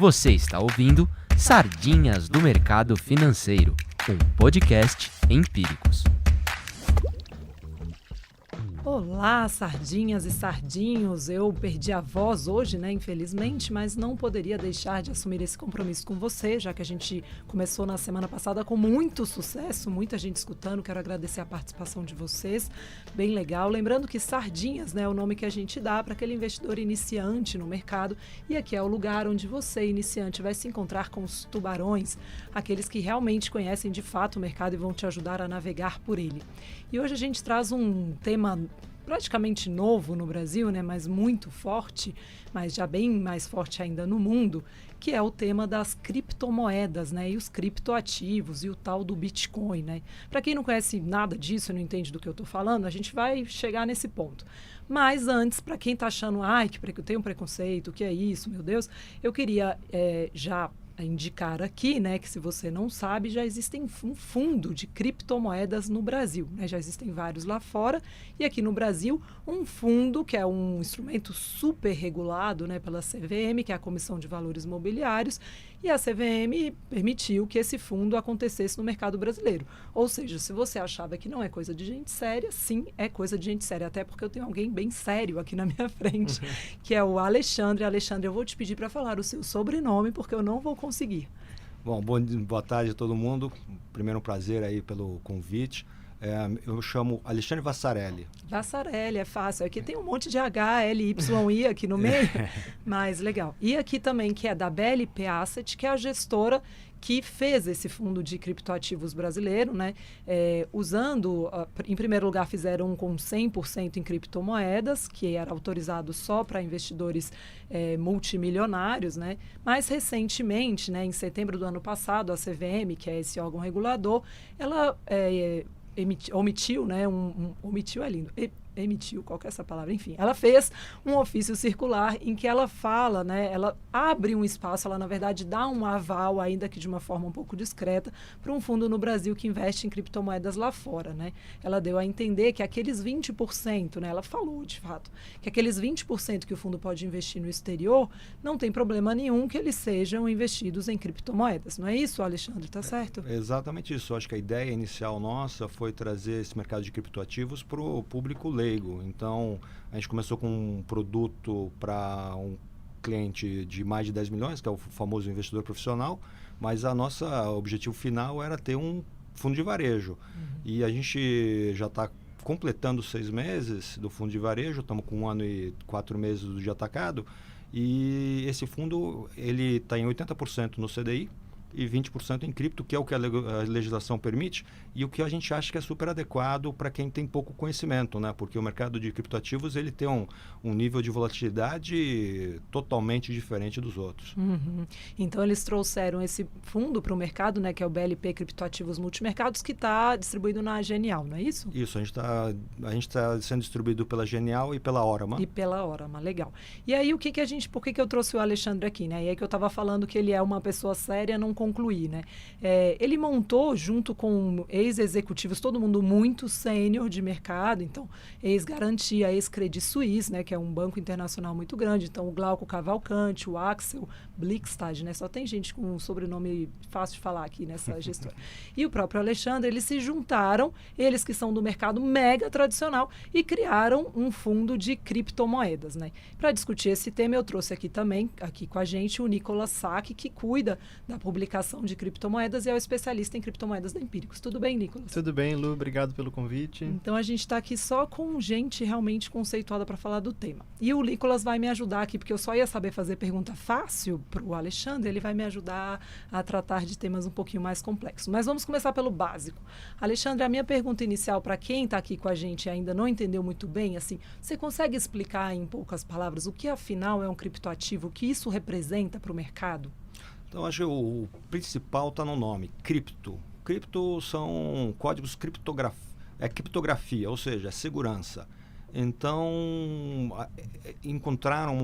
Você está ouvindo Sardinhas do Mercado Financeiro, um podcast Empíricos. Olá, sardinhas e sardinhos. Eu perdi a voz hoje, né, infelizmente, mas não poderia deixar de assumir esse compromisso com você, já que a gente começou na semana passada com muito sucesso, muita gente escutando. Quero agradecer a participação de vocês, bem legal. Lembrando que sardinhas, né, é o nome que a gente dá para aquele investidor iniciante no mercado, e aqui é o lugar onde você, iniciante, vai se encontrar com os tubarões, aqueles que realmente conhecem de fato o mercado e vão te ajudar a navegar por ele. E hoje a gente traz um tema praticamente novo no Brasil, né, mas muito forte, mas já bem mais forte ainda no mundo, que é o tema das criptomoedas, né, e os criptoativos e o tal do Bitcoin, né. Para quem não conhece nada disso, não entende do que eu estou falando, a gente vai chegar nesse ponto. Mas antes, para quem está achando, que eu tenho um preconceito, o que é isso, meu Deus, eu queria já indicar aqui, né, que se você não sabe, já existem um fundo de criptomoedas no Brasil, né, já existem vários lá fora, e aqui no Brasil um fundo que é um instrumento super regulado, né, pela CVM, que é a Comissão de Valores Mobiliários, e a CVM permitiu que esse fundo acontecesse no mercado brasileiro. Ou seja, se você achava que não é coisa de gente séria, sim, é coisa de gente séria, até porque eu tenho alguém bem sério aqui na minha frente, que é o Alexandre. Alexandre, eu vou te pedir para falar o seu sobrenome, porque eu não vou conseguir. Bom, boa tarde a todo mundo. Primeiro, um prazer aí pelo convite. Eu chamo Alexandre Vassarelli. Vassarelli, é fácil. Aqui tem um monte de H, L, Y, I aqui no meio, mas legal. E aqui também, que é da BLP Asset, que é a gestora que fez esse fundo de criptoativos brasileiro, né? Usando, em primeiro lugar, fizeram um com 100% em criptomoedas, que era autorizado só para investidores multimilionários, né? Mais recentemente, né, em setembro do ano passado, a CVM, que é esse órgão regulador, ela omitiu, né? Omitiu é lindo. Emitiu, qual que é essa palavra? Enfim, ela fez um ofício circular em que ela fala, né, ela abre um espaço, ela na verdade dá um aval, ainda que de uma forma um pouco discreta, para um fundo no Brasil que investe em criptomoedas lá fora, né? Ela deu a entender que aqueles 20%, né, ela falou de fato, que aqueles 20% que o fundo pode investir no exterior, não tem problema nenhum que eles sejam investidos em criptomoedas. Não é isso, Alexandre? Tá certo? Exatamente isso. Acho que a ideia inicial nossa foi trazer esse mercado de criptoativos para o público leigo. Então, a gente começou com um produto para um cliente de mais de 10 milhões, que é o famoso investidor profissional, mas a nossa objetivo final era ter um fundo de varejo. E a gente já está completando 6 meses do fundo de varejo, estamos com 1 ano e 4 meses do de atacado, e esse fundo ele está em 80% no CDI, e 20% em cripto, que é o que a legislação permite, e o que a gente acha que é super adequado para quem tem pouco conhecimento, né? Porque o mercado de criptoativos ele tem um nível de volatilidade totalmente diferente dos outros. Então, eles trouxeram esse fundo para o mercado, né? Que é o BLP Criptoativos Multimercados, que está distribuído na Genial, não é isso? Isso, a gente tá sendo distribuído pela Genial e pela Orama. E pela Orama, legal. E aí, por que eu trouxe o Alexandre aqui, né? E aí que eu estava falando que ele é uma pessoa séria, não concluir, né? Ele montou junto com ex-executivos, todo mundo muito sênior de mercado, então ex-Garantia, ex-Credit Suisse, né, que é um banco internacional muito grande, então o Glauco Cavalcante, o Axel Blickstad, né, só tem gente com um sobrenome fácil de falar aqui nessa gestora. E o próprio Alexandre, eles se juntaram, eles que são do mercado mega tradicional, e criaram um fundo de criptomoedas, né? Para discutir esse tema, eu trouxe aqui também, aqui com a gente, o Nicolas Sack, que cuida da publicação de criptomoedas e é o especialista em criptomoedas da Empíricos. Tudo bem, Nicolas? Tudo bem, Lu. Obrigado pelo convite. Então, a gente está aqui só com gente realmente conceituada para falar do tema. E o Nicolas vai me ajudar aqui, porque eu só ia saber fazer pergunta fácil para o Alexandre, ele vai me ajudar a tratar de temas um pouquinho mais complexos. Mas vamos começar pelo básico. Alexandre, a minha pergunta inicial para quem está aqui com a gente e ainda não entendeu muito bem, assim, você consegue explicar em poucas palavras o que afinal é um criptoativo, o que isso representa para o mercado? Então, acho que o principal está no nome, cripto. Cripto são códigos criptografia, ou seja, é segurança. Então,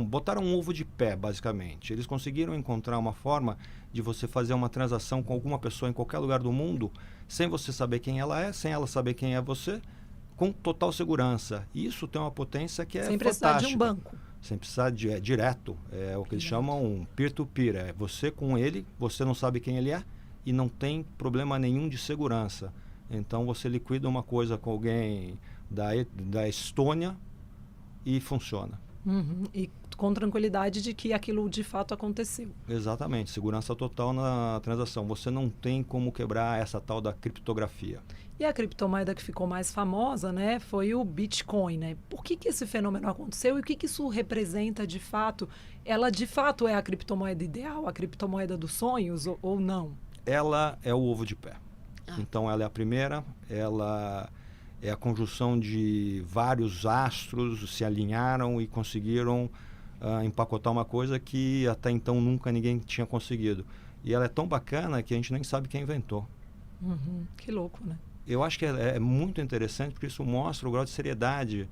botaram um ovo de pé, basicamente. Eles conseguiram encontrar uma forma de você fazer uma transação com alguma pessoa em qualquer lugar do mundo, sem você saber quem ela é, sem ela saber quem é você, com total segurança. Isso tem uma potência que é sem fantástica. precisar de um banco. sem precisar de direto. É o que eles chamam um peer-to-peer. É você com ele, você não sabe quem ele é e não tem problema nenhum de segurança. Então você liquida uma coisa com alguém da Estônia e funciona. E com tranquilidade de que aquilo de fato aconteceu. Exatamente, segurança total na transação. Você não tem como quebrar essa tal da criptografia. E a criptomoeda que ficou mais famosa, né, foi o Bitcoin, né? Por que esse fenômeno aconteceu e o que isso representa de fato? Ela de fato é a criptomoeda ideal, a criptomoeda dos sonhos ou não? Ela é o ovo de pé. Então ela é a primeira, ela é a conjunção de vários astros se alinharam e conseguiram empacotar uma coisa que até então nunca ninguém tinha conseguido. E ela é tão bacana que a gente nem sabe quem inventou. Que louco, né? Eu acho que é muito interessante porque isso mostra o grau de seriedade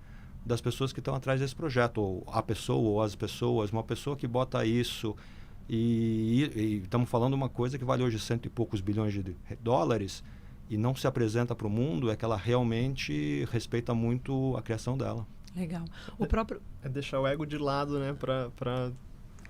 das pessoas que estão atrás desse projeto, ou a pessoa ou as pessoas, uma pessoa que bota isso e estamos falando uma coisa que vale hoje 100 e poucos bilhões de dólares e não se apresenta para o mundo, é que ela realmente respeita muito a criação dela. Legal. O próprio... É deixar o ego de lado, né, para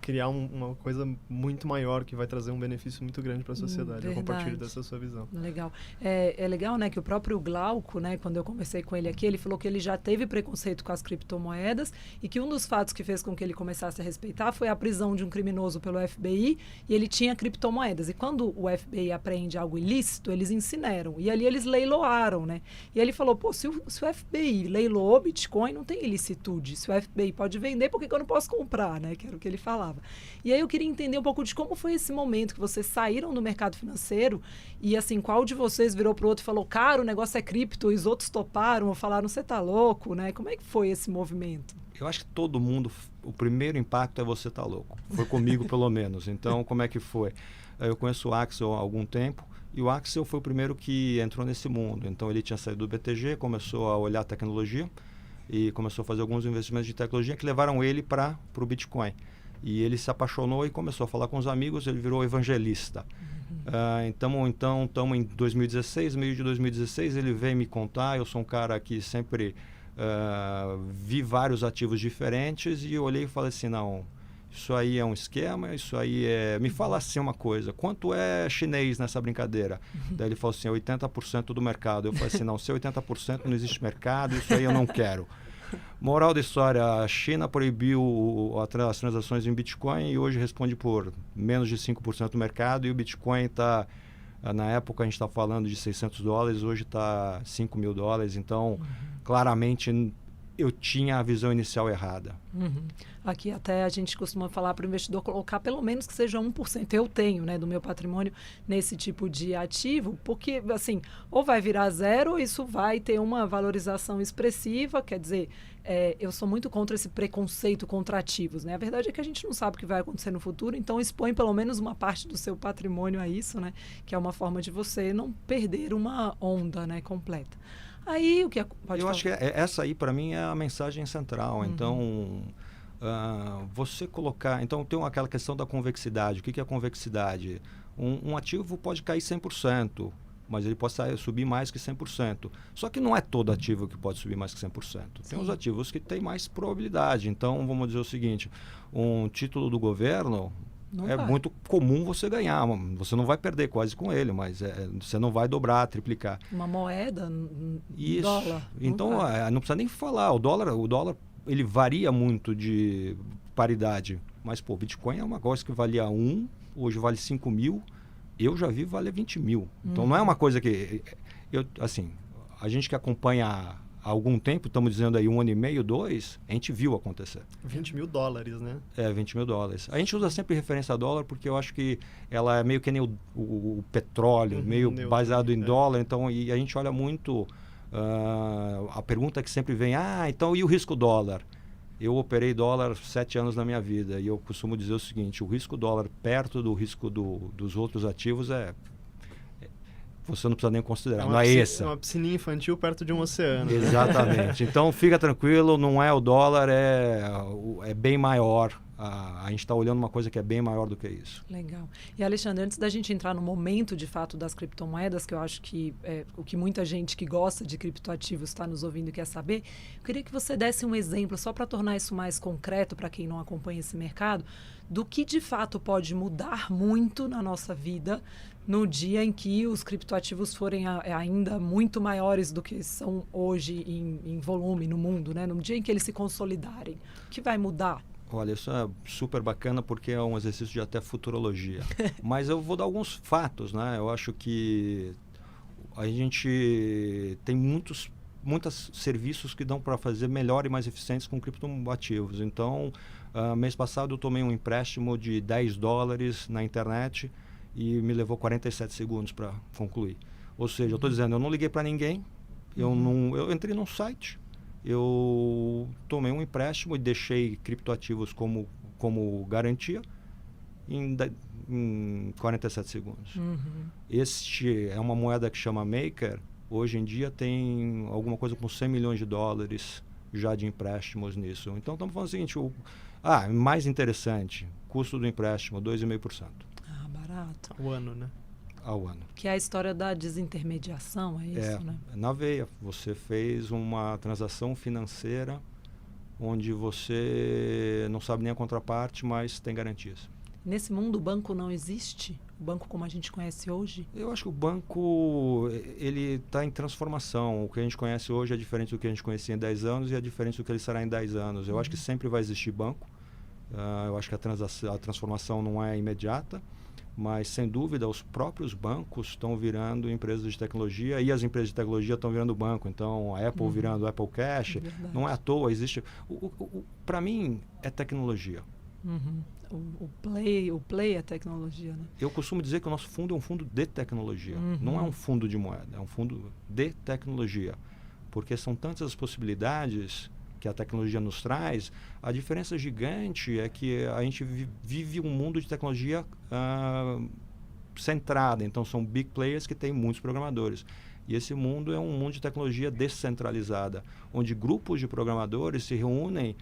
criar uma coisa muito maior que vai trazer um benefício muito grande para a sociedade. Eu compartilho dessa sua visão. Legal. É legal, né, que o próprio Glauco, né, quando eu conversei com ele aqui, ele falou que ele já teve preconceito com as criptomoedas e que um dos fatos que fez com que ele começasse a respeitar foi a prisão de um criminoso pelo FBI e ele tinha criptomoedas. E quando o FBI apreende algo ilícito, eles incineram. E ali eles leiloaram, né? E ele falou, pô, se o FBI leiloou Bitcoin, não tem ilicitude. Se o FBI pode vender, por que eu não posso comprar, né? Que era o que ele falava. E aí eu queria entender um pouco de como foi esse momento que vocês saíram do mercado financeiro e assim, qual de vocês virou pro outro e falou, cara, o negócio é cripto, e os outros toparam ou falaram, você tá louco, né? Como é que foi esse movimento? Eu acho que todo mundo, o primeiro impacto é você tá louco. Foi comigo pelo menos. Então, como é que foi? Eu conheço o Axel há algum tempo e o Axel foi o primeiro que entrou nesse mundo. Então, ele tinha saído do BTG, começou a olhar a tecnologia e começou a fazer alguns investimentos de tecnologia que levaram ele para o Bitcoin. E ele se apaixonou e começou a falar com os amigos, ele virou evangelista. Então, estamos em 2016, meio de 2016, ele veio me contar, eu sou um cara que sempre vi vários ativos diferentes e eu olhei e falei assim, não, isso aí é um esquema, isso aí é... Me fala assim uma coisa, quanto é chinês nessa brincadeira? Daí ele falou assim, 80% do mercado. Eu falei assim, não, se é 80% não existe mercado, isso aí eu não quero. Moral da história, a China proibiu as transações em Bitcoin e hoje responde por menos de 5% do mercado e o Bitcoin está, na época a gente está falando de $600, hoje está $5.000, então claramente eu tinha a visão inicial errada. Aqui até a gente costuma falar para o investidor colocar pelo menos que seja 1%. Eu tenho, né, do meu patrimônio nesse tipo de ativo, porque assim, ou vai virar zero, ou isso vai ter uma valorização expressiva, quer dizer, eu sou muito contra esse preconceito contra ativos, né? A verdade é que a gente não sabe o que vai acontecer no futuro, então expõe pelo menos uma parte do seu patrimônio a isso, né? Que é uma forma de você não perder uma onda, né, completa. Aí o que pode Eu falar? acho que essa aí para mim é a mensagem central. Então você colocar, então tem aquela questão da convexidade. O que é a convexidade? Um ativo pode cair 100%, mas ele pode subir mais que 100%. Só que não é todo ativo que pode subir mais que 100%. Tem os ativos que têm mais probabilidade. Então vamos dizer o seguinte, um título do governo muito comum você ganhar. Você não vai perder quase com ele, mas você não vai dobrar, triplicar. Uma moeda, isso. Dólar. Então, não precisa nem falar. O dólar ele varia muito de paridade. Mas, pô, Bitcoin é uma coisa que valia 1, hoje vale 5 mil. Eu já vi valer 20 mil. Então, não é uma coisa que... a gente que acompanha há algum tempo, estamos dizendo aí 1 ano e meio, 2, a gente viu acontecer. $20.000, né? $20.000. A gente usa sempre referência a dólar porque eu acho que ela é meio que nem o petróleo, meio baseado em dólar. Então, e a gente olha muito... a pergunta que sempre vem, então e o risco dólar? Eu operei dólar 7 anos na minha vida e eu costumo dizer o seguinte, o risco dólar perto do risco dos outros ativos você não precisa nem considerar, não é esse. É uma piscininha infantil perto de um oceano. Exatamente. Então fica tranquilo, não é o dólar, é bem maior a gente está olhando uma coisa que é bem maior do que isso. Legal. E, Alexandre, antes da gente entrar no momento, de fato, das criptomoedas, que eu acho que é o que muita gente que gosta de criptoativos está nos ouvindo e quer saber, eu queria que você desse um exemplo, só para tornar isso mais concreto para quem não acompanha esse mercado, do que, de fato, pode mudar muito na nossa vida no dia em que os criptoativos forem ainda muito maiores do que são hoje em volume no mundo, né? No dia em que eles se consolidarem. O que vai mudar? Olha, isso é super bacana porque é um exercício de até futurologia. Mas eu vou dar alguns fatos, né? Eu acho que a gente tem muitos serviços que dão para fazer melhor e mais eficientes com criptoativos. Então, mês passado eu tomei um empréstimo de $10 na internet e me levou 47 segundos para concluir. Ou seja, eu estou dizendo, eu não liguei para ninguém, eu entrei num site, eu tomei um empréstimo e deixei criptoativos como garantia em 47 segundos. Este é uma moeda que chama Maker. Hoje em dia tem alguma coisa com $100 milhões já de empréstimos nisso. Então estamos falando o seguinte, mais interessante, custo do empréstimo 2,5%. Ah, barato. O ano, né? Ao ano. Que é a história da desintermediação, é isso, né? Na veia. Você fez uma transação financeira onde você não sabe nem a contraparte, mas tem garantias. Nesse mundo o banco não existe? O banco como a gente conhece hoje? Eu acho que o banco ele está em transformação. O que a gente conhece hoje é diferente do que a gente conhecia em 10 anos e é diferente do que ele será em 10 anos. Eu acho que sempre vai existir banco. Eu acho que a transformação não é imediata. Mas, sem dúvida, os próprios bancos estão virando empresas de tecnologia e as empresas de tecnologia estão virando banco. Então, a Apple virando Apple Cash. Não é à toa, existe... Para mim, é tecnologia. O Play é tecnologia, né? Eu costumo dizer que o nosso fundo é um fundo de tecnologia. Não é um fundo de moeda, é um fundo de tecnologia. Porque são tantas as possibilidades que a tecnologia nos traz. A diferença gigante é que a gente vive um mundo de tecnologia centrada. Então, são big players que têm muitos programadores. E esse mundo é um mundo de tecnologia descentralizada, onde grupos de programadores se reúnem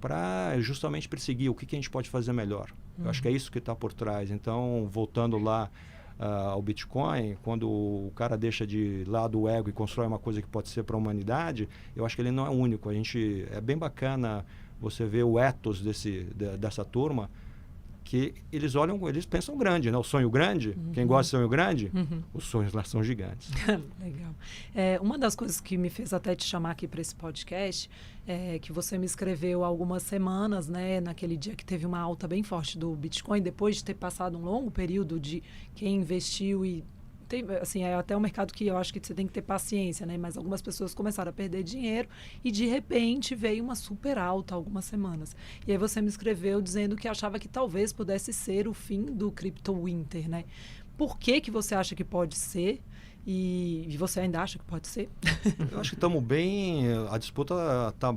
para justamente perseguir o que a gente pode fazer melhor. Eu acho que é isso que está por trás. Então, voltando lá ao Bitcoin, quando o cara deixa de lado o ego e constrói uma coisa que pode ser para a humanidade, eu acho que ele não é único. É bem bacana você ver o ethos dessa turma, que eles pensam grande, né? O sonho grande, quem gosta de sonho grande, os sonhos lá são gigantes. Legal. Uma das coisas que me fez até te chamar aqui para esse podcast é que você me escreveu há algumas semanas, né? Naquele dia que teve uma alta bem forte do Bitcoin, depois de ter passado um longo período de quem investiu e assim, é até um mercado que eu acho que você tem que ter paciência, né? Mas algumas pessoas começaram a perder dinheiro e, de repente, veio uma super alta algumas semanas. E aí você me escreveu dizendo que achava que talvez pudesse ser o fim do Crypto Winter, né? Por que você acha que pode ser? E você ainda acha que pode ser? Eu acho que estamos bem... A disputa está...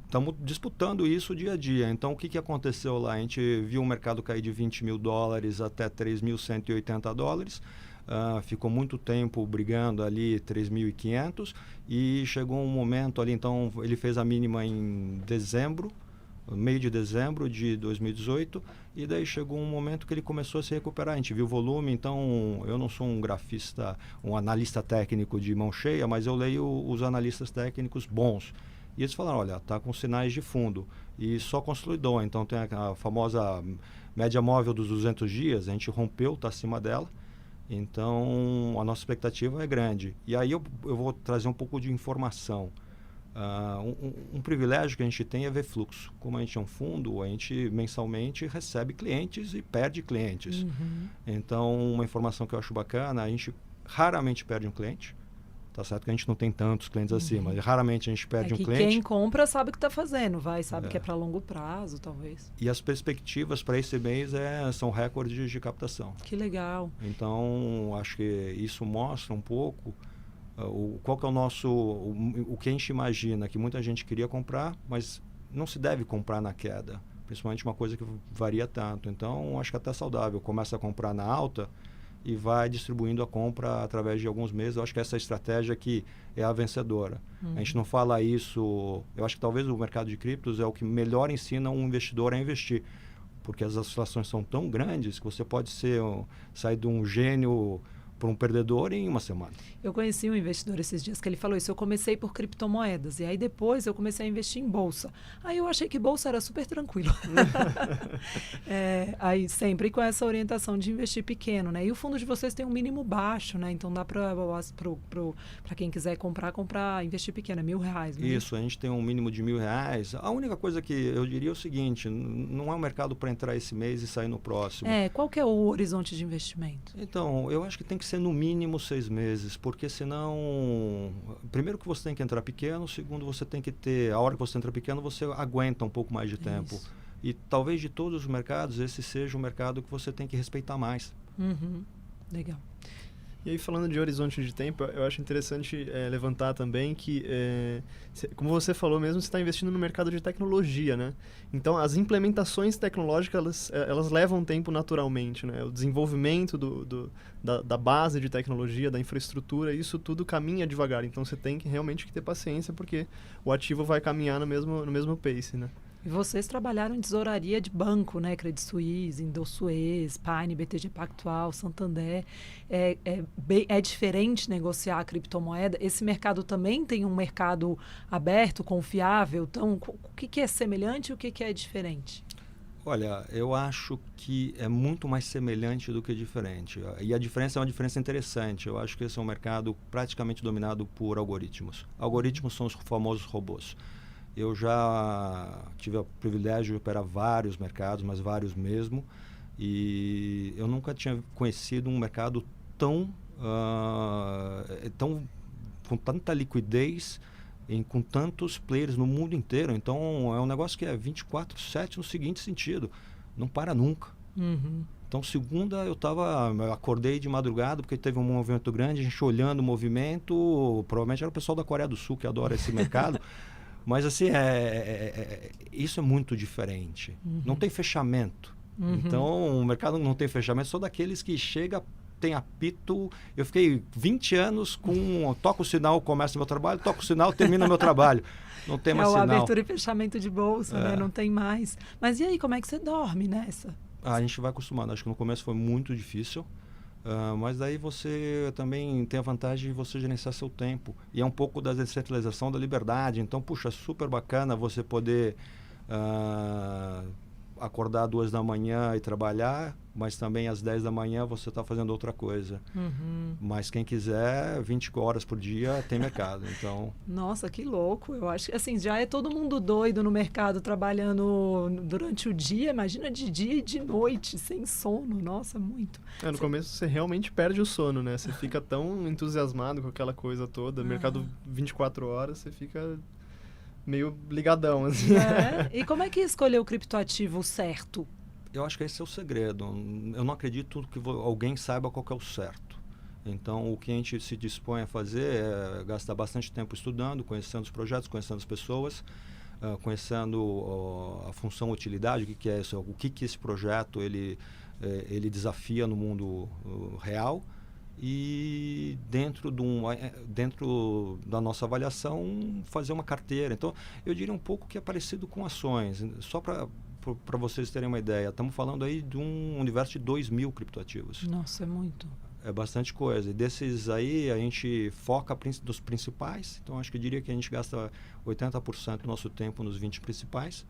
Estamos disputando isso dia a dia. Então, o que aconteceu lá? A gente viu o mercado cair de $20 mil até $3.180. Ficou muito tempo brigando ali 3.500 e chegou um momento ali, então ele fez a mínima em dezembro, meio de dezembro de 2018, e daí chegou um momento que ele começou a se recuperar. A gente viu o volume. Então eu não sou um grafista, um analista técnico de mão cheia, mas eu leio os analistas técnicos bons. E eles falaram, olha, está com sinais de fundo e só consolidou. Então tem a famosa média móvel dos 200 dias, a gente rompeu, está acima dela. Então, a nossa expectativa é grande. E aí eu vou trazer um pouco de informação. Um privilégio que a gente tem é ver fluxo. Como a gente é um fundo, a gente mensalmente recebe clientes e perde clientes. Então, uma informação que eu acho bacana, a gente raramente perde um cliente. Tá certo que a gente não tem tantos clientes assim, mas raramente a gente perde um cliente. Quem compra sabe o que está fazendo, sabe que é para longo prazo, talvez. E as perspectivas para esse mês são recordes de captação. Que legal. Então, acho que isso mostra um pouco qual que é o que a gente imagina, que muita gente queria comprar, mas não se deve comprar na queda, principalmente uma coisa que varia tanto. Então, acho que até saudável. Começa a comprar na alta e vai distribuindo a compra através de alguns meses. Eu acho que essa estratégia aqui é a vencedora. A gente não fala isso... Eu acho que talvez o mercado de criptos é o que melhor ensina um investidor a investir. porque as oscilações são tão grandes que você pode sair de um gênio para um perdedor em uma semana. Eu conheci um investidor esses dias que ele falou isso. Eu comecei por criptomoedas e aí depois eu comecei a investir em bolsa. Aí eu achei que bolsa era super tranquilo. Aí sempre com essa orientação de investir pequeno, né? E o fundo de vocês tem um mínimo baixo, né? Então dá para quem quiser comprar, investir pequeno, é R$1.000. Né? Isso, a gente tem um mínimo de R$1.000. A única coisa que eu diria é o seguinte, não é um mercado para entrar esse mês e sair no próximo. Qual que é o horizonte de investimento? Então, eu acho que tem que ser no mínimo 6 meses, porque senão, primeiro que você tem que entrar pequeno, segundo você tem que ter, a hora que você entra pequeno, você aguenta um pouco mais de tempo. Isso. E talvez de todos os mercados, esse seja o mercado que você tem que respeitar mais. Uhum. Legal. E aí, falando de horizonte de tempo, eu acho interessante levantar também que, como você falou mesmo, você está investindo no mercado de tecnologia, né? Então, as implementações tecnológicas, elas levam tempo naturalmente, né? O desenvolvimento da base de tecnologia, da infraestrutura, isso tudo caminha devagar. Então, você tem que realmente ter paciência, porque o ativo vai caminhar no mesmo pace, né? E vocês trabalharam em tesouraria de banco, né? Credit Suisse, Indosuez, Pine, BTG Pactual, Santander. É diferente negociar a criptomoeda? Esse mercado também tem um mercado aberto, confiável? Então, o que é semelhante e o que é diferente? Olha, eu acho que é muito mais semelhante do que diferente. E a diferença é uma diferença interessante. Eu acho que esse é um mercado praticamente dominado por algoritmos. Algoritmos são os famosos robôs. Eu já tive o privilégio de operar vários mercados, mas vários mesmo, e eu nunca tinha conhecido um mercado tão com tanta liquidez, com tantos players no mundo inteiro. Então, é um negócio que é 24/7 no seguinte sentido, não para nunca. Uhum. Então, segunda, eu acordei de madrugada, porque teve um movimento grande, a gente olhando o movimento, provavelmente era o pessoal da Coreia do Sul que adora esse mercado. Mas assim, isso é muito diferente. Uhum. Não tem fechamento. Uhum. Então, o mercado não tem fechamento, só daqueles que chega, tem apito. Eu fiquei 20 anos toco o sinal, começa meu trabalho, toco o sinal, termina meu trabalho. Não tem mais o sinal. Abertura e fechamento de bolsa, né? Não tem mais. Mas e aí, como é que você dorme nessa? A gente vai acostumando. Acho que no começo foi muito difícil. Mas daí você também tem a vantagem de você gerenciar seu tempo. E é um pouco da descentralização da liberdade. Então, puxa, super bacana você poder acordar 2 da manhã e trabalhar, mas também às 10 da manhã você está fazendo outra coisa. Uhum. Mas quem quiser, 20 horas por dia tem mercado. Então... Nossa, que louco. Eu acho que assim, já é todo mundo doido no mercado trabalhando durante o dia. Imagina de dia e de noite, sem sono. Nossa, muito. No começo você realmente perde o sono, né? Você fica tão entusiasmado com aquela coisa toda. Mercado 24 horas, você fica meio ligadão, assim. E como é que escolheu o criptoativo certo? Eu acho que esse é o segredo. Eu não acredito que alguém saiba qual que é o certo. Então, o que a gente se dispõe a fazer é gastar bastante tempo estudando, conhecendo os projetos, conhecendo as pessoas, conhecendo a função utilidade, o que é isso, o que esse projeto ele desafia no mundo real. E dentro da nossa avaliação fazer uma carteira. Então, eu diria um pouco que é parecido com ações. Só para vocês terem uma ideia, estamos falando aí de um universo de 2.000 criptoativos. Nossa, é muito. É bastante coisa. E desses aí a gente foca dos principais. Então, acho que eu diria que a gente gasta 80% do nosso tempo nos 20 principais.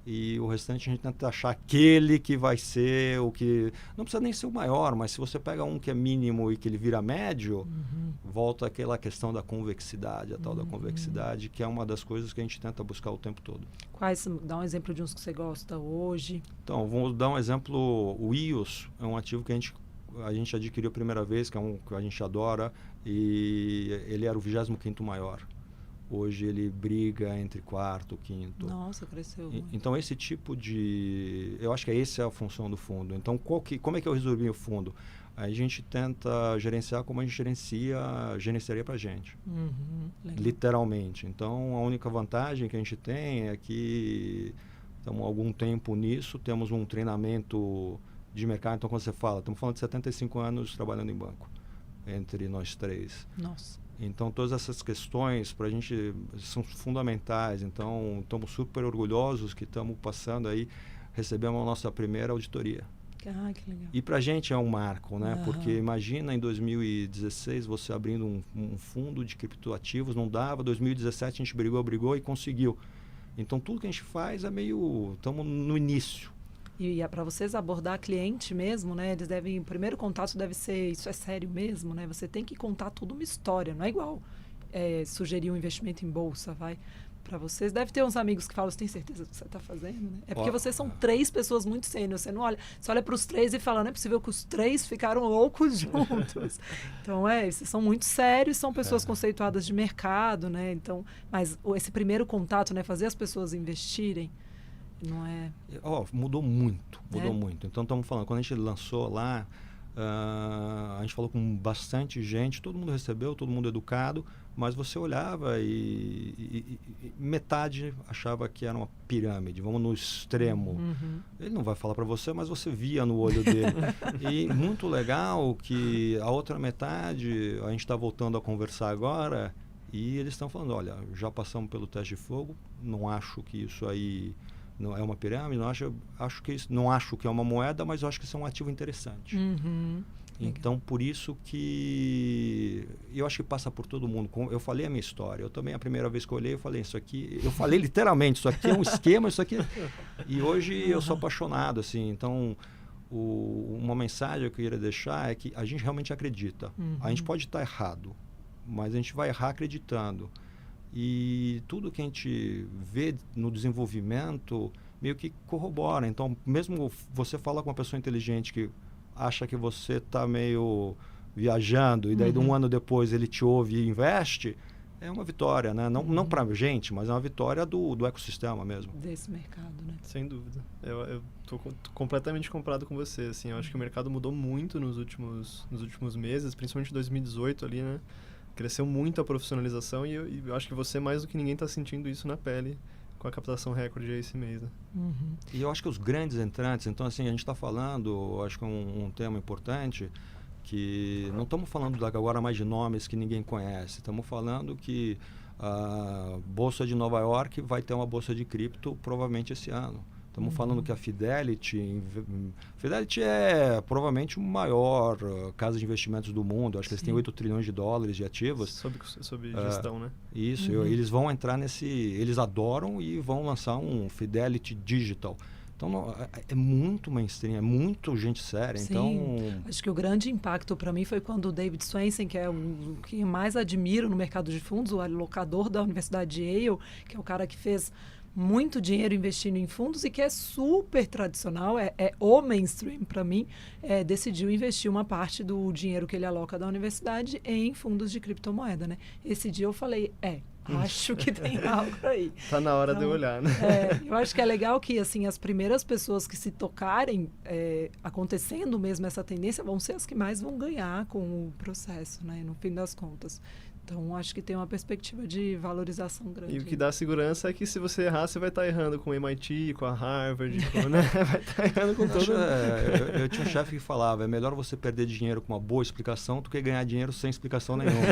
E o restante a gente tenta achar aquele que vai ser o que... Não precisa nem ser o maior, mas se você pega um que é mínimo e que ele vira médio, volta aquela questão da convexidade, a tal da convexidade, que é uma das coisas que a gente tenta buscar o tempo todo. Dá um exemplo de uns que você gosta hoje. Então, vamos dar um exemplo. O IOS é um ativo que a gente adquiriu a primeira vez, que é um que a gente adora, e ele era o 25º maior. Hoje ele briga entre 4º, 5º. Nossa, cresceu muito. Então, esse tipo de... Eu acho que essa é a função do fundo. Então, como é que eu resolvi o fundo? A gente tenta gerenciar como a gente gerenciaria para a gente. Literalmente. Então, a única vantagem que a gente tem é que estamos há algum tempo nisso, temos um treinamento de mercado. Então, quando você fala, estamos falando de 75 anos trabalhando em banco, entre nós três. Nossa. Então, todas essas questões para a gente são fundamentais. Então, estamos super orgulhosos que estamos passando aí recebemos a nossa primeira auditoria. Ah, que legal. E para a gente é um marco, né? Aham. Porque imagina em 2016 você abrindo um fundo de criptoativos, não dava. 2017 a gente brigou e conseguiu. Então tudo que a gente faz é meio... Estamos no início. E é para vocês abordar cliente mesmo, né? Eles devem... O primeiro contato deve ser, isso é sério mesmo, né? Você tem que contar toda uma história, não é igual sugerir um investimento em bolsa, vai... Para vocês, deve ter uns amigos que falam, você tem certeza do que você está fazendo, né? É porque vocês são 3 pessoas muito sênior, você não olha, você olha para os 3 e fala, não é possível que os 3 ficaram loucos juntos. Então, vocês são muito sérios, são pessoas conceituadas de mercado, né? Então, mas esse primeiro contato, né? Fazer as pessoas investirem, não é... Mudou muito. Então, estamos falando, quando a gente lançou lá, a gente falou com bastante gente, todo mundo recebeu, todo mundo educado, mas você olhava e metade achava que era uma pirâmide, vamos no extremo. Ele não vai falar para você, mas você via no olho dele. E muito legal que a outra metade, a gente está voltando a conversar agora, e eles estão falando, olha, já passamos pelo teste de fogo, não acho que isso aí não é uma pirâmide, não acho que é uma moeda, mas eu acho que isso é um ativo interessante. Então, por isso que eu acho que passa por todo mundo. Eu falei a minha história. Eu também, a primeira vez que eu olhei, eu falei, isso aqui... Eu falei literalmente, isso aqui é um esquema, isso aqui... E hoje eu sou apaixonado, assim. Então, uma mensagem que eu queria deixar é que a gente realmente acredita. A gente pode estar errado, mas a gente vai errar acreditando. E tudo que a gente vê no desenvolvimento meio que corrobora. Então, mesmo você fala com uma pessoa inteligente que acha que você está meio viajando e daí de um ano depois ele te ouve e investe, é uma vitória, né? Não para a gente, mas é uma vitória do ecossistema mesmo. Desse mercado, né? Sem dúvida. Eu tô completamente comprado com você, assim. Eu acho que o mercado mudou muito nos últimos meses, principalmente em 2018 ali, né? Cresceu muito a profissionalização e eu acho que você mais do que ninguém está sentindo isso na pele com a captação recorde aí esse mês, né? E eu acho que os grandes entrantes, então assim, a gente está falando, acho que um tema importante, que não estamos falando agora mais de nomes que ninguém conhece, estamos falando que a Bolsa de Nova York vai ter uma bolsa de cripto provavelmente esse ano. Estamos falando que a Fidelity é provavelmente o maior casa de investimentos do mundo. Acho que eles têm 8 trilhões de dólares de ativos. Sob gestão, né? Isso, eles vão entrar nesse... Eles adoram e vão lançar um Fidelity Digital. Então, é muito mainstream, é muito gente séria. Sim. Então... Acho que o grande impacto para mim foi quando o David Swensen, que é o que mais admiro no mercado de fundos, o alocador da Universidade de Yale, que é o cara que fez muito dinheiro investindo em fundos e que é super tradicional, é o mainstream para mim, decidiu investir uma parte do dinheiro que ele aloca da universidade em fundos de criptomoeda, né? Esse dia eu falei, acho que tem algo aí. Tá na hora de eu olhar, né? Eu acho que é legal que assim, as primeiras pessoas que se tocarem acontecendo mesmo essa tendência vão ser as que mais vão ganhar com o processo, né? No fim das contas. Então, acho que tem uma perspectiva de valorização grande. E o que dá segurança é que se você errar, você vai estar errando com o MIT, com a Harvard, né? Vai estar errando com todo mundo. Eu tinha um chefe que falava, é melhor você perder dinheiro com uma boa explicação do que ganhar dinheiro sem explicação nenhuma.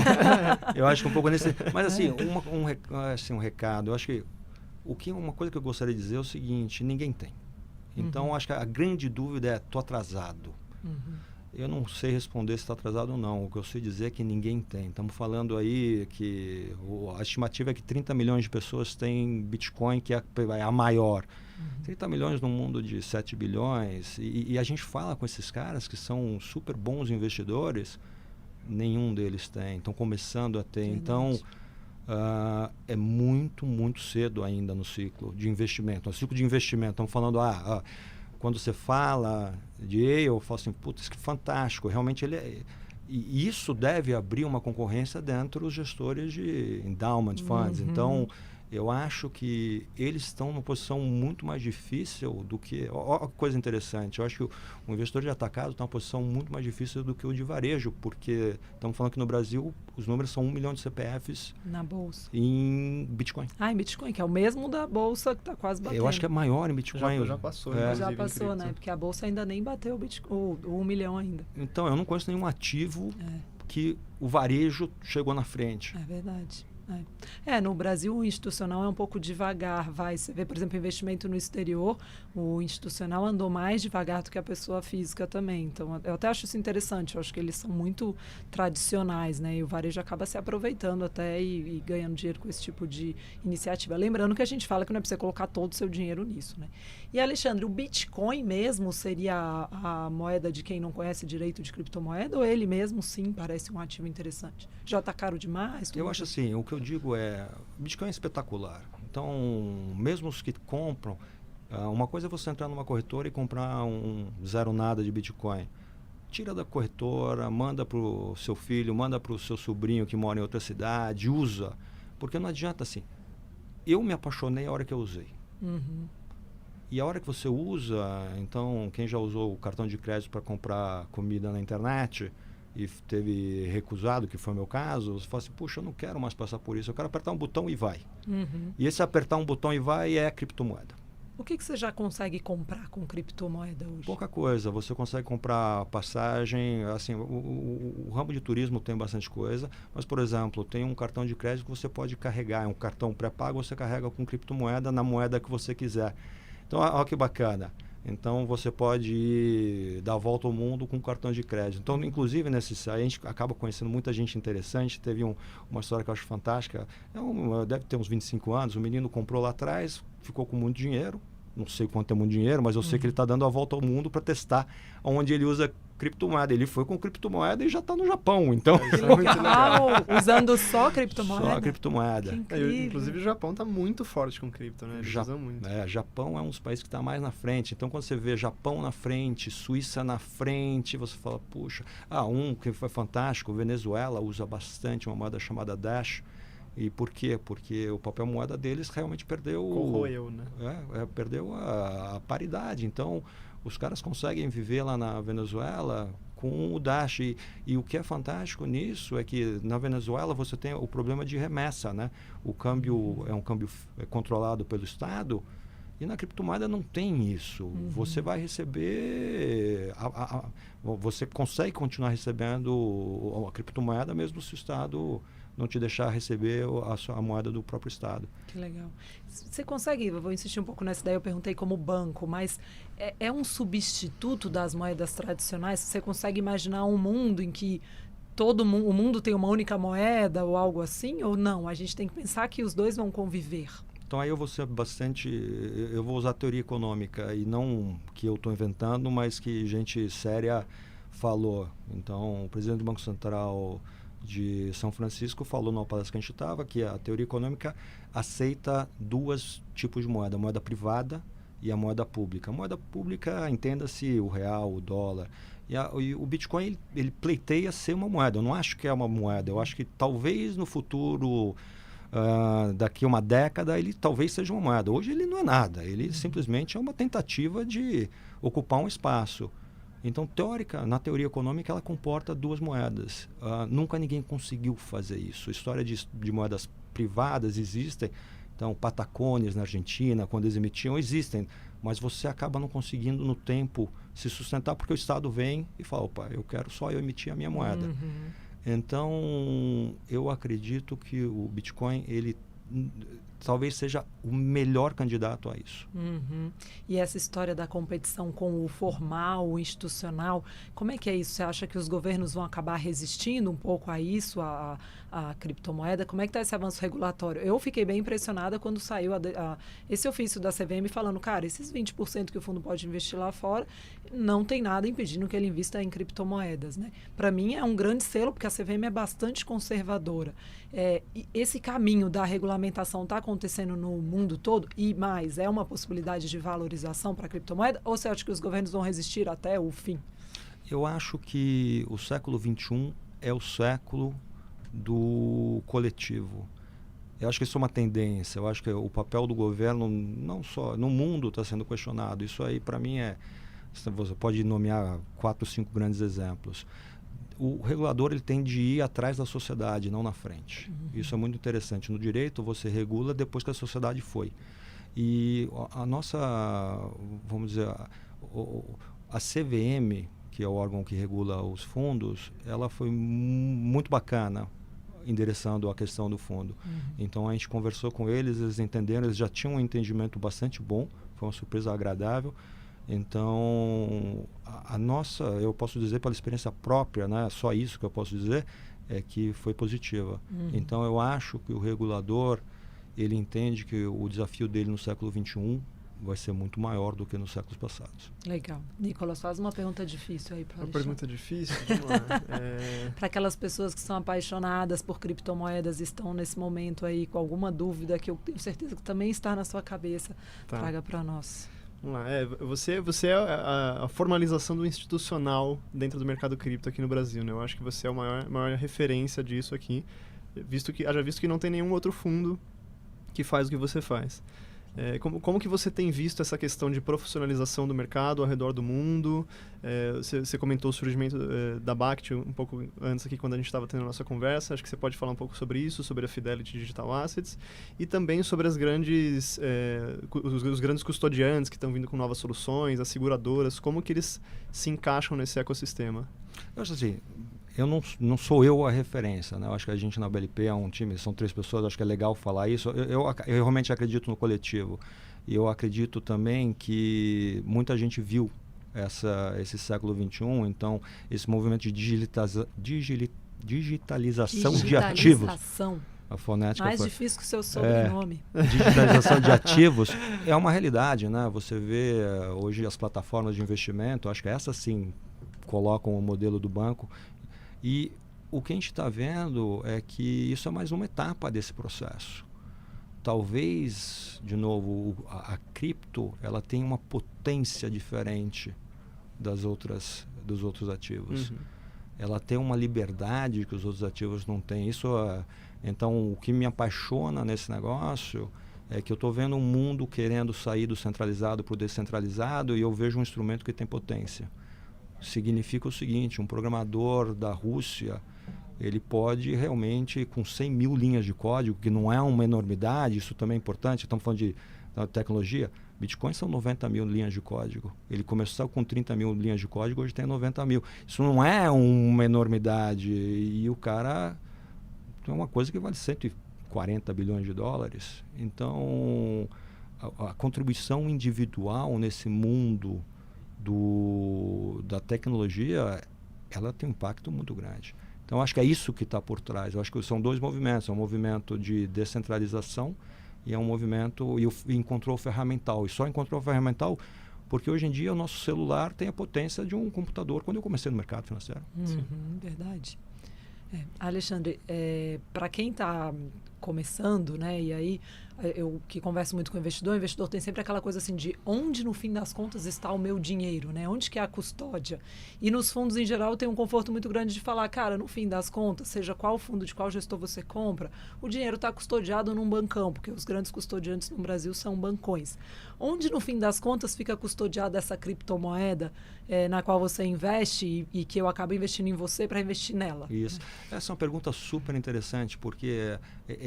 Eu acho que um pouco nesse... Mas assim, um recado, eu acho que uma coisa que eu gostaria de dizer é o seguinte, ninguém tem. Então, acho que a grande dúvida é, tô atrasado. Eu não sei responder se está atrasado ou não. O que eu sei dizer é que ninguém tem. Estamos falando aí que a estimativa é que 30 milhões de pessoas têm Bitcoin, que é a maior. 30 milhões num mundo de 7 bilhões. E a gente fala com esses caras que são super bons investidores, nenhum deles tem. Estão começando a ter. Então, é muito, muito cedo ainda no ciclo de investimento. No ciclo de investimento, estamos falando... Quando você fala de Yale, eu falo assim, putz, que fantástico. Realmente ele é... E isso deve abrir uma concorrência dentro dos gestores de endowment funds. Então, eu acho que eles estão numa posição muito mais difícil do que... Olha que coisa interessante. Eu acho que o investidor de atacado está numa posição muito mais difícil do que o de varejo, porque estamos falando que no Brasil os números são 1 milhão de CPFs... Na Bolsa. Em Bitcoin. Em Bitcoin, que é o mesmo da Bolsa que está quase batendo. Eu acho que é maior em Bitcoin. Já passou. Já passou, né? Porque a Bolsa ainda nem bateu o 1 milhão ainda. Então, eu não conheço nenhum ativo que o varejo chegou na frente. É verdade. No Brasil o institucional é um pouco devagar, você vê, por exemplo, investimento no exterior, o institucional andou mais devagar do que a pessoa física também, então eu até acho isso interessante, eu acho que eles são muito tradicionais, né, e o varejo acaba se aproveitando até e ganhando dinheiro com esse tipo de iniciativa, lembrando que a gente fala que não é para você colocar todo o seu dinheiro nisso, né. E Alexandre, o Bitcoin mesmo seria a moeda de quem não conhece direito de criptomoeda, ou ele mesmo sim parece um ativo interessante? Já está caro demais? Eu acho assim, o que eu digo é, o Bitcoin é espetacular. Então, mesmo os que compram, uma coisa é você entrar numa corretora e comprar um zero nada de Bitcoin. Tira da corretora, manda para o seu filho, manda para o seu sobrinho que mora em outra cidade, usa. Porque não adianta assim. Eu me apaixonei a hora que eu usei. Uhum. E a hora que você usa, então, quem já usou o cartão de crédito para comprar comida na internet e teve recusado, que foi o meu caso, você fala assim, puxa, eu não quero mais passar por isso, eu quero apertar um botão e vai. Uhum. E esse apertar um botão e vai é a criptomoeda. O que você já consegue comprar com criptomoeda hoje? Pouca coisa, você consegue comprar passagem, assim, o ramo de turismo tem bastante coisa, mas, por exemplo, tem um cartão de crédito que você pode carregar, é um cartão pré-pago, você carrega com criptomoeda na moeda que você quiser. Então, olha que bacana. Então, você pode dar a volta ao mundo com cartão de crédito. Então, inclusive, nesse site, a gente acaba conhecendo muita gente interessante. Teve uma história que eu acho fantástica. Deve ter uns 25 anos. O menino comprou lá atrás, ficou com muito dinheiro. Não sei quanto é muito dinheiro, mas eu sei que ele está dando a volta ao mundo para testar onde ele usa criptomoeda. Ele foi com criptomoeda e já está no Japão. Então, legal. Usando só criptomoeda? Só a criptomoeda. Inclusive, o Japão está muito forte com cripto, né? Eles usam muito. Japão é um dos países que está mais na frente. Então, quando você vê Japão na frente, Suíça na frente, você fala, puxa... um que foi fantástico, Venezuela usa bastante uma moeda chamada Dash. E por quê? Porque o papel moeda deles realmente perdeu... Corroeu, né? Perdeu a paridade. Então, os caras conseguem viver lá na Venezuela com o Dash. E o que é fantástico nisso é que na Venezuela você tem o problema de remessa, né? O câmbio é um câmbio controlado pelo Estado e na criptomoeda não tem isso. Você vai receber... você consegue continuar recebendo a criptomoeda mesmo se o Estado não te deixar receber a moeda do próprio Estado. Que legal. Você consegue, eu vou insistir um pouco nessa ideia, eu perguntei como banco, mas é um substituto das moedas tradicionais? Você consegue imaginar um mundo em que o mundo tem uma única moeda ou algo assim? Ou não? A gente tem que pensar que os dois vão conviver. Então aí eu vou ser eu vou usar a teoria econômica e não que eu estou inventando, mas que gente séria falou. Então o presidente do Banco Central de São Francisco falou na palestra que a gente estava que a teoria econômica aceita dois tipos de moeda, a moeda privada e a moeda pública. A moeda pública, entenda-se o real, o dólar. E o Bitcoin, ele pleiteia ser uma moeda. Eu não acho que é uma moeda. Eu acho que talvez no futuro, daqui a uma década, ele talvez seja uma moeda. Hoje ele não é nada. Ele simplesmente é uma tentativa de ocupar um espaço. Então, na teoria econômica, ela comporta duas moedas. Nunca ninguém conseguiu fazer isso. A história de moedas privadas existem. Então, patacones na Argentina, quando eles emitiam, existem. Mas você acaba não conseguindo, no tempo, se sustentar, porque o Estado vem e fala, opa, eu quero só eu emitir a minha moeda. Então, eu acredito que o Bitcoin, ele talvez seja o melhor candidato a isso. E essa história da competição com o formal, o institucional, como é que é isso? Você acha que os governos vão acabar resistindo um pouco a isso, a criptomoeda? Como é que está esse avanço regulatório? Eu fiquei bem impressionada quando saiu esse ofício da CVM falando, cara, esses 20% que o fundo pode investir lá fora, não tem nada impedindo que ele invista em criptomoedas, né? Para mim é um grande selo, porque a CVM é bastante conservadora. Esse caminho da regulamentação está acontecendo no mundo todo e mais, é uma possibilidade de valorização para a criptomoeda ou você acha que os governos vão resistir até o fim? Eu acho que o século XXI é o século do coletivo. Eu acho que isso é uma tendência. Eu acho que o papel do governo, não só no mundo, está sendo questionado. Isso aí, para mim, você pode nomear 4 ou 5 grandes exemplos. O regulador ele tem de ir atrás da sociedade, não na frente. Isso é muito interessante. No direito, você regula depois que a sociedade foi. E a nossa, vamos dizer, a CVM, que é o órgão que regula os fundos, ela foi muito bacana. endereçando a questão do fundo. Então a gente conversou com eles entenderam, eles já tinham um entendimento bastante bom, foi uma surpresa agradável. Então a nossa, eu posso dizer pela experiência própria, né, só isso que eu posso dizer, é que foi positiva. Então eu acho que o regulador, ele entende que o desafio dele no século XXI vai ser muito maior do que nos séculos passados. Legal. Nicolas, faz uma pergunta difícil aí para Uma pergunta difícil? Vamos lá. Para aquelas pessoas que são apaixonadas por criptomoedas e estão nesse momento aí com alguma dúvida, que eu tenho certeza que também está na sua cabeça, traga para nós. Vamos lá. Você é a formalização do institucional dentro do mercado cripto aqui no Brasil, né? Eu acho que você é a maior referência disso aqui, haja visto que não tem nenhum outro fundo que faz o que você faz. Como que você tem visto essa questão de profissionalização do mercado ao redor do mundo? Você comentou o surgimento da BACT um pouco antes aqui, quando a gente estava tendo a nossa conversa. Acho que você pode falar um pouco sobre isso, sobre a Fidelity Digital Assets e também sobre os grandes custodiantes que estão vindo com novas soluções, as seguradoras, como que eles se encaixam nesse ecossistema? Eu acho assim, não sou eu a referência, né? Eu acho que a gente na BLP é um time, são 3 pessoas, acho que é legal falar isso. Eu realmente acredito no coletivo. E eu acredito também que muita gente viu esse século XXI, então esse movimento de digitalização de ativos. A fonética mais difícil que o seu sobrenome. Digitalização de ativos é uma realidade, né? Você vê hoje as plataformas de investimento, acho que essas sim colocam o modelo do banco. E o que a gente está vendo é que isso é mais uma etapa desse processo. Talvez, de novo, a cripto ela tem uma potência diferente dos outros ativos. Ela tem uma liberdade que os outros ativos não têm. Então, o que me apaixona nesse negócio é que eu estou vendo um mundo querendo sair do centralizado para o descentralizado e eu vejo um instrumento que tem potência. Significa o seguinte, um programador da Rússia, ele pode realmente, com 100 mil linhas de código, que não é uma enormidade, isso também é importante, estamos falando de tecnologia, Bitcoin são 90 mil linhas de código. Ele começou com 30 mil linhas de código, hoje tem 90 mil. Isso não é uma enormidade, e o cara é uma coisa que vale 140 bilhões de dólares. Então, a contribuição individual nesse mundo da tecnologia, ela tem um impacto muito grande. Então, acho que é isso que está por trás. Eu acho que são 2 movimentos. É um movimento de descentralização e é um movimento... E encontrou ferramental. E só encontrou ferramental porque hoje em dia o nosso celular tem a potência de um computador quando eu comecei no mercado financeiro. Verdade. Alexandre, para quem está começando, né, e aí eu que converso muito com o investidor tem sempre aquela coisa assim de onde no fim das contas está o meu dinheiro, né? Onde que é a custódia? E nos fundos em geral tem um conforto muito grande de falar, cara, no fim das contas, seja qual fundo de qual gestor você compra, o dinheiro está custodiado num bancão, porque os grandes custodiantes no Brasil são bancões. Onde no fim das contas fica custodiada essa criptomoeda na qual você investe e que eu acabo investindo em você para investir nela? Isso. Essa é uma pergunta super interessante, porque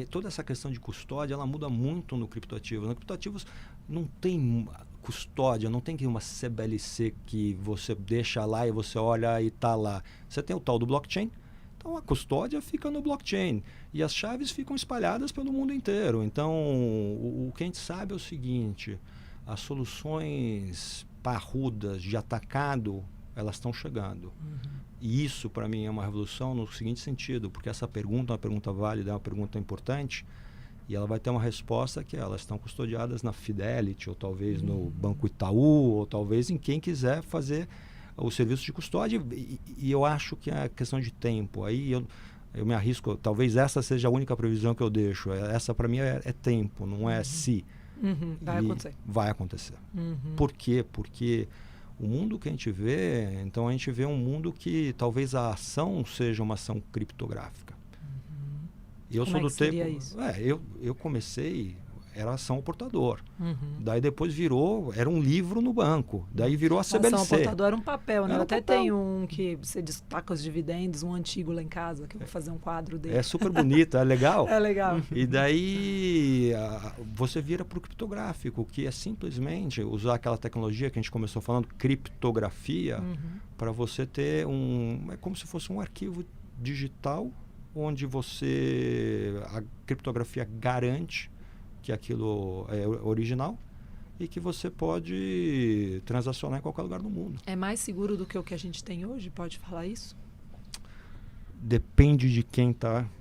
toda essa questão de custódia, ela muda muito no criptoativo. No criptoativos não tem custódia, não tem uma CBLC que você deixa lá e você olha e está lá. Você tem o tal do blockchain, então a custódia fica no blockchain e as chaves ficam espalhadas pelo mundo inteiro. Então, o que a gente sabe é o seguinte, as soluções parrudas de atacado, elas estão chegando. E isso, para mim, é uma revolução no seguinte sentido, porque essa pergunta é uma pergunta válida, é uma pergunta importante, e ela vai ter uma resposta que elas estão custodiadas na Fidelity, ou talvez no Banco Itaú, ou talvez em quem quiser fazer o serviço de custódia. E eu acho que é questão de tempo. Aí eu me arrisco, talvez essa seja a única previsão que eu deixo. Essa, para mim, é tempo, não é se. Vai acontecer. Vai acontecer. Por quê? Porque o mundo que a gente vê, então a gente vê um mundo que talvez a ação seja uma ação criptográfica. Eu Como sou do tempo. Seria isso? Eu comecei, era ação ao portador. Daí depois era um livro no banco. Daí virou a CBLC. Ação ao portador era um papel, né? Era Eu até papel. tenho um que você destaca os dividendos, um antigo lá em casa, que eu vou fazer um quadro dele. É super bonito, é legal. É legal. E daí você vira para o criptográfico, que é simplesmente usar aquela tecnologia que a gente começou falando, criptografia, para você ter é como se fosse um arquivo digital onde a criptografia garante que aquilo é original e que você pode transacionar em qualquer lugar do mundo. É mais seguro do que o que a gente tem hoje? Pode falar isso? Depende de quem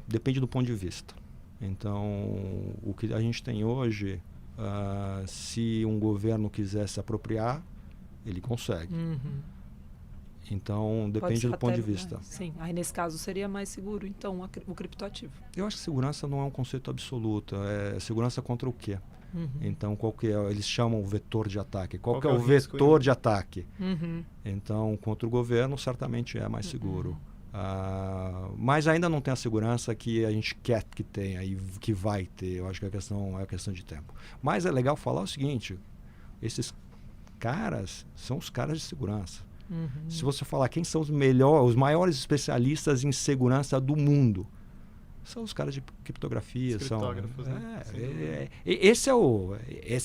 depende do ponto de vista. Então, o que a gente tem hoje, se um governo quiser se apropriar, ele consegue. Então, depende do ponto de vista. Sim, aí nesse caso seria mais seguro, então, o criptoativo. Eu acho que segurança não é um conceito absoluto. É segurança contra o quê? Então, qual que é? Eles chamam o vetor de ataque. Qual que é o vetor de ataque? Então, contra o governo, certamente é mais seguro. Mas ainda não tem a segurança que a gente quer que tenha e que vai ter. Eu acho que é questão de tempo. Mas é legal falar o seguinte, esses caras são os caras de segurança. Se você falar quem são os maiores especialistas em segurança do mundo, são os caras de criptografia. Essa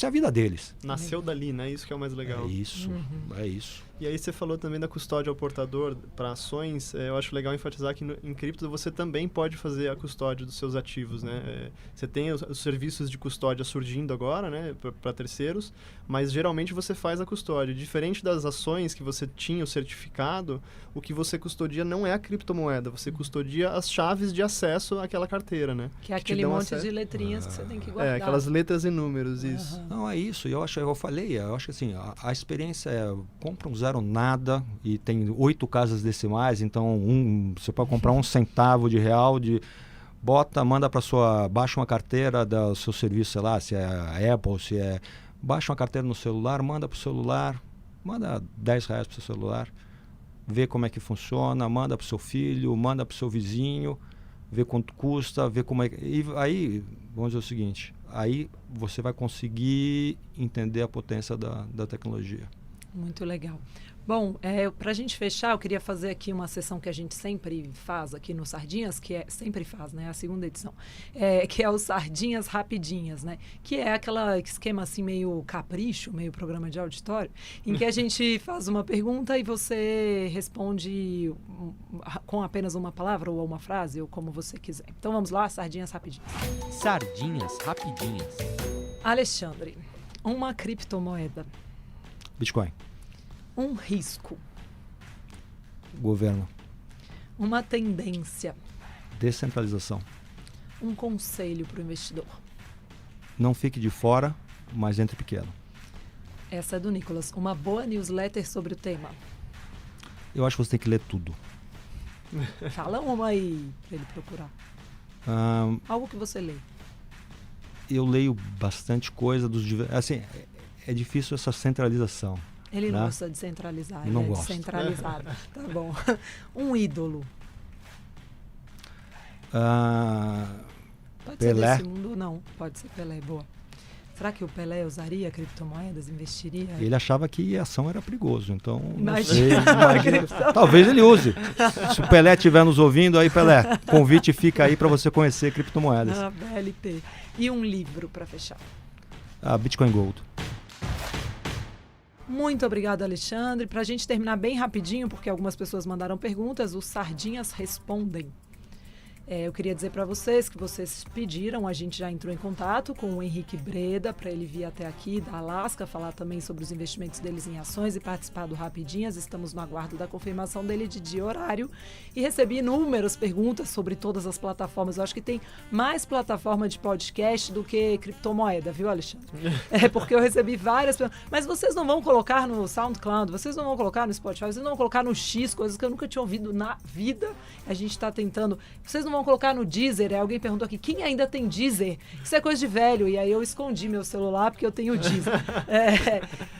é a vida deles. Nasceu dali, né? Isso que é o mais legal. É isso. E aí você falou também da custódia ao portador para ações. Eu acho legal enfatizar que em cripto você também pode fazer a custódia dos seus ativos, né? Você tem os serviços de custódia surgindo agora, né? Para terceiros, mas geralmente você faz a custódia. Diferente das ações que você tinha o certificado, o que você custodia não é a criptomoeda, você custodia as chaves de acesso àquela carteira, né? Que é aquele monte de letrinhas que você tem que guardar. Aquelas letras e números, isso. Não, é isso. Eu acho que assim, a experiência compra um zero nada e tem 8 casas decimais, então você pode comprar 1 centavo de real, baixa uma carteira do seu serviço, sei lá, se é a Apple, baixa uma carteira no celular, manda pro celular, manda R$10 pro seu celular, vê como é que funciona, manda pro seu filho, manda pro seu vizinho, vê quanto custa, vê como é que... E aí, vamos dizer o seguinte, aí você vai conseguir entender a potência da tecnologia. Muito legal. Bom, para a gente fechar, eu queria fazer aqui uma sessão que a gente sempre faz aqui no Sardinhas, sempre faz, né? A segunda edição, que é o Sardinhas Rapidinhas, né? Que é aquele esquema assim meio capricho, meio programa de auditório, em que a gente faz uma pergunta e você responde com apenas uma palavra ou uma frase, ou como você quiser. Então vamos lá, Sardinhas Rapidinhas. Sardinhas Rapidinhas. Alexandre, uma criptomoeda. Bitcoin. Um risco. Governo. Uma tendência. Descentralização. Um conselho para o investidor. Não fique de fora, mas entre pequeno. Essa é do Nicolas. Uma boa newsletter sobre o tema. Eu acho que você tem que ler tudo. Fala uma aí para ele procurar. Algo que você lê. Eu leio bastante coisa assim, é difícil essa centralização. Ele não gosta de centralizar, não ele é gosto. descentralizado. Tá bom. Um ídolo. Pode Pelé. ser desse mundo? Não, pode ser Pelé, boa. Será que o Pelé usaria criptomoedas, investiria? Ele achava que a ação era perigoso, então Imagina. Talvez ele use. Se o Pelé estiver nos ouvindo, aí Pelé, convite fica aí para você conhecer criptomoedas. BLT. E um livro para fechar? Bitcoin Gold. Muito obrigada, Alexandre. Para a gente terminar bem rapidinho, porque algumas pessoas mandaram perguntas, os Sardinhas respondem. Eu queria dizer para vocês que vocês pediram, a gente já entrou em contato com o Henrique Breda para ele vir até aqui da Alaska, falar também sobre os investimentos deles em ações e participar do Rapidinhas. Estamos no aguardo da confirmação dele de dia e horário. E recebi inúmeras perguntas sobre todas as plataformas. Eu acho que tem mais plataforma de podcast do que criptomoeda, viu, Alexandre? Porque eu recebi várias perguntas. Mas vocês não vão colocar no SoundCloud, vocês não vão colocar no Spotify, vocês não vão colocar no X, coisas que eu nunca tinha ouvido na vida. A gente está tentando. Vocês não vão colocar no Deezer. Alguém perguntou aqui, quem ainda tem Deezer? Isso é coisa de velho. E aí eu escondi meu celular porque eu tenho Deezer.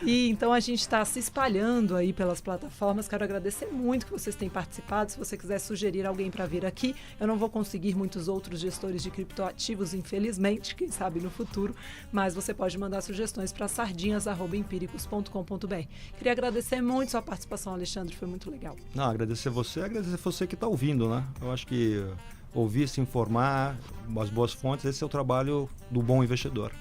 E então a gente está se espalhando aí pelas plataformas. Quero agradecer muito que vocês tenham participado. Se você quiser sugerir alguém para vir aqui, eu não vou conseguir muitos outros gestores de criptoativos, infelizmente, quem sabe no futuro, mas você pode mandar sugestões para sardinhas@empiricus.com.br. Queria agradecer muito sua participação, Alexandre, foi muito legal. Agradecer você que está ouvindo, né? Eu acho que ouvir, se informar, as boas fontes, esse é o trabalho do bom investidor.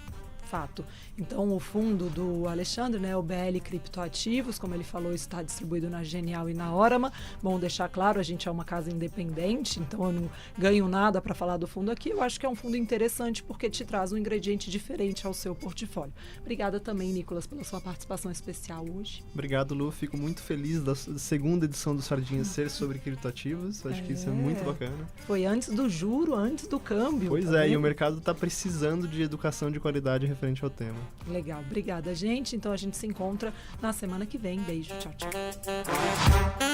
fato. Então, o fundo do Alexandre, né, o BL Criptoativos, como ele falou, está distribuído na Genial e na Orama. Bom deixar claro, a gente é uma casa independente, então eu não ganho nada para falar do fundo aqui. Eu acho que é um fundo interessante porque te traz um ingrediente diferente ao seu portfólio. Obrigada também, Nicolas, pela sua participação especial hoje. Obrigado, Lu. Fico muito feliz da segunda edição do Sardinhas ser sobre criptoativos. Acho que isso é muito bacana. Foi antes do juro, antes do câmbio. Pois é, e o mercado está precisando de educação de qualidade referente ao tema. Legal, obrigada, gente. Então a gente se encontra na semana que vem. Beijo, tchau, tchau.